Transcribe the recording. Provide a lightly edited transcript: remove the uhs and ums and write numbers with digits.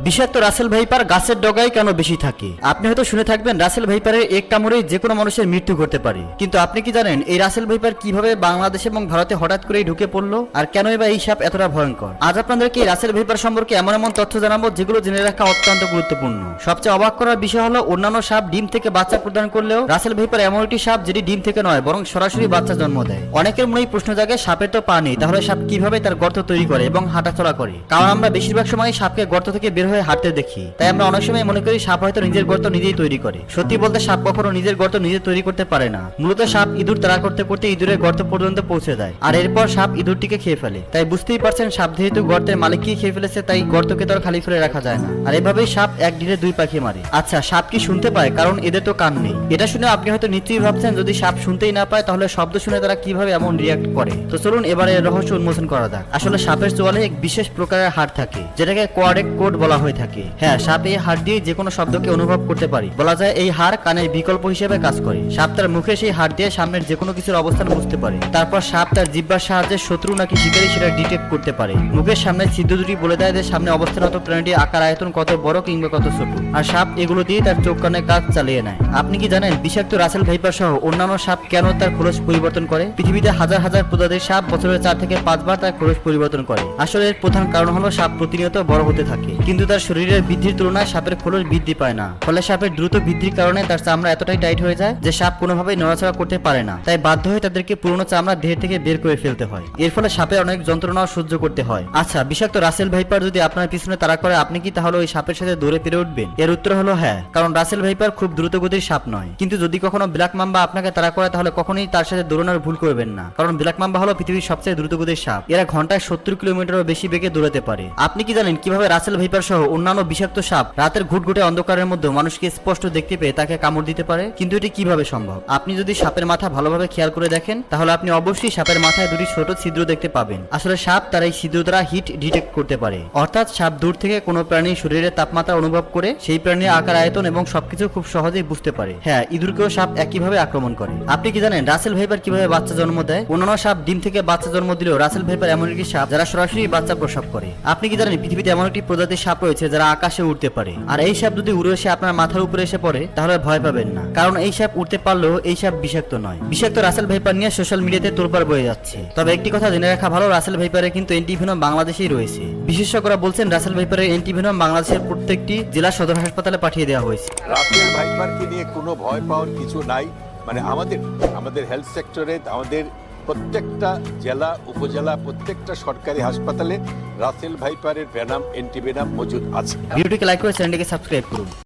বিষাক্ত Russell viper গাছের ডগায় কেন বেশি থাকে? আপনি হয়তো শুনে থাকবেন রাসেল ভাইপারের এক কামড়েই যে কোনো মানুষের মৃত্যু ঘটতে পারে, কিন্তু আপনি কি জানেন এই রাসেল ভাইপার কিভাবে বাংলাদেশ এবং ভারতে হঠাৎ করেই ঢুকে পড়লো, আর কেনই বা এই সাপ এতটা ভয়ঙ্কর? আজ আপনাদেরকে এই রাসেল ভাইপার সম্পর্কে এমন এমন তথ্য জানাবো যেগুলো জেনে রাখা অত্যন্ত গুরুত্বপূর্ণ। সবচেয়ে অবাক করার বিষয় হলো অন্যান্য সাপ ডিম থেকে বাচ্চা প্রদান করলেও রাসেল ভাইপার এমন একটি সাপ যেটি ডিম থেকে নয় বরং সরাসরি বাচ্চা জন্ম দেয়। অনেকের মনেই প্রশ্ন জাগে সাপের তো পা নেই, তাহলে সাপ কিভাবে তার গর্ত তৈরি করে এবং হাঁটাচলা করে? কারণ আমরা বেশিরভাগ সময় সাপকে গর্ত থেকে বের হয়ে হাঁটতে দেখি, তাই আমরা অনেক সময় মনে করি সাপ হয়তো নিজের গর্ত নিজেই তৈরি করে। সত্যি বলতে সাপ কখনো নিজের গর্ত নিজে তৈরি করতে পারে না। মূলত সাপ ইঁদুর তাড়া করতে করতে ইঁদুরের গর্ত পর্যন্ত পৌঁছে যায়, আর এরপর সাপ ইঁদুরটিকে খেয়ে ফেলে। তাই বুঝতেই পারছেন সাপ যেহেতু গর্তের মালিককে খেয়ে ফেলেছে, তাই গর্তকে তো আর খালি ফেলে রাখা যায় না। আর এভাবেই সাপ এক ঢিলে দুই পাখি মারে। আচ্ছা, সাপ কি শুনতে পায়? কারণ এদের তো কান নেই। এটা শুনে আপনি হয়তো নিশ্চয়ই ভাবছেন যদি সাপ শুনতেই না পায় তাহলে শব্দ শুনে তারা কিভাবে এমন রিয়াক্ট করে। তো চলুন এবারে এর রহস্য উন্মোচন করা যাক। আসলে সাপের চোয়ালে এক বিশেষ প্রকারের হাড় থাকে যেটাকে কোয়াডেক কোড বলা হয়ে থাকে। হ্যাঁ, সাপ এই হাড় দিয়ে যে কোনো শব্দকে অনুভব করতে পারে। বলা যায় এই হাড় কানের বিকল্প হিসেবে কাজ করে। সাপ তার মুখে সেই হাড় দিয়ে সামনের যে কোনো কিছুর অবস্থান বুঝতে পারে। তারপর সাপ তার জিহ্বার সাহায্যে শত্রু নাকি শিকারী সেটা ডিটেক্ট করতে পারে। মুখের সামনে ছিদ্র দুটি বলে দেয় যে সামনে অবস্থানরত প্রাণীটির আকার আয়তন কত বড় কিংবা কত ছোট। আর সাপ এগুলো দিয়ে তার চোখ কানে কাজ চালিয়ে নেয়। আপনি কি জানেন বিষাক্ত রাসেল ভাইপার সহ অন্যান্য সাপ কেন তার খোলস পরিবর্তন করে? পৃথিবীতে হাজার হাজার প্রজাতির সাপ বছরে 4 থেকে 5 বার তার খোলস পরিবর্তন করে। আসলে এর প্রধান কারণ হলো সাপ প্রতিনিয়ত বড় হতে থাকে, কিন্তু তার শরীরের বৃদ্ধির তুলনায় সাপের খোলস বৃদ্ধি পায় না। ফলে সাপের দ্রুত বৃদ্ধির কারণে তার চামড়া এতটাই টাইট হয়ে যায় যে সাপ কোনোভাবেই নড়াচড়া করতে পারে না। তাই বাধ্য হয়ে তাদেরকে পুরনো চামড়া দেহ থেকে বের করে ফেলতে হয়। এর ফলে সাপের অনেক যন্ত্রণাও সহ্য করতে হয়। আচ্ছা, বিষাক্ত রাসেল ভাইপার যদি আপনার পিছনে তাড়া করে আপনি কি তাহলে ওই সাপের সাথে দৌড়ে পেরে উঠবেন? এর উত্তর হলো হ্যাঁ, কারণ রাসেল ভাইপার খুব দ্রুতগতির সাপ নয়। কিন্তু যদি কখনো ব্ল্যাক মাম্বা আপনাকে তাড়া করে তাহলে কখনোই তার সাথে দৌড়ানোর ভুল করবেন না, কারণ ব্ল্যাক মাম্বা হলো পৃথিবীর সবচেয়ে দ্রুতগতির সাপ। এরা ঘন্টায় 70 কিলোমিটারও বেশি বেগে দৌড়াতে পারে। আপনি কি জানেন কিভাবে রাসেল ভাইপার সহ অন্যান্য বিষাক্ত সাপ রাতের ঘুটঘুটে অন্ধকারের মধ্যে মানুষকে স্পষ্ট দেখতে পেয়ে তাকে কামড় দিতে পারে? কিন্তু এটি কিভাবে সম্ভব? আপনি যদি সাপের মাথা ভালোভাবে খেয়াল করে দেখেন তাহলে আপনি অবশ্যই সাপের মাথায় দুটি ছোট ছিদ্র দেখতে পাবেন। আসলে সাপ তার এই ছিদ্র দ্বারা হিট ডিটেক্ট করতে পারে, অর্থাৎ সাপ দূর থেকে কোনো প্রাণীর শরীরের তাপমাত্রা অনুভব করে সেই প্রাণীর আকার আয়তন এবং সবকিছু খুব সহজেই বুঝতে পারে। হ্যাঁ, ইঁদুরকেও সাপ একইভাবে আক্রমণ করে। আপনি কি জানেন রাসেল ভাইপার কিভাবে বাচ্চা জন্ম দেয়? অন্যান্য সাপ ডিম থেকে বাচ্চা জন্ম দিলেও রাসেল ভাইপার এমন একটি সাপ যারা সরাসরি বাচ্চা প্রসব করে। আপনি কি জানেন পৃথিবীতে এমন একটি প্রজাতির সাপ রয়েছে যারা আকাশে উঠতে পারে? আর এই সাপ যদি উড়ে এসে আপনার মাথার উপরে এসে পড়ে তাহলে ভয় পাবেন না, কারণ এই সাপ উঠতে পারলেও এই সাপ বিষাক্ত নয়। বিষাক্ত রাসেল ভাইপার নিয়ে সোশ্যাল মিডিয়াতে তোলপাড় বয়ে যাচ্ছে। তবে একটি কথা জেনে রাখা ভালো, রাসেল ভাইপারে কিন্তু অ্যান্টিভেনম বাংলাদেশেই রয়েছে। বিশেষজ্ঞরা বলছেন রাসেল ভাইপারের অ্যান্টিভেনম বাংলাদেশের প্রত্যেকটি জেলা সদর হাসপাতালে পাঠিয়ে দেওয়া হয়েছে। রাসেল ভাইপারকে নিয়ে কোনো ভয় পাওয়ার কিছু নাই। মানে আমাদের হেলথ সেক্টরে আমাদের প্রত্যেকটা জেলা উপজেলা প্রত্যেকটা সরকারি হাসপাতালে রাসেল ভাইপারের ভেনাম অ্যান্টিভেনাম মজুদ আছে। ভিডিওটিকে লাইক করে চ্যানেলটিকে সাবস্ক্রাইব করুন।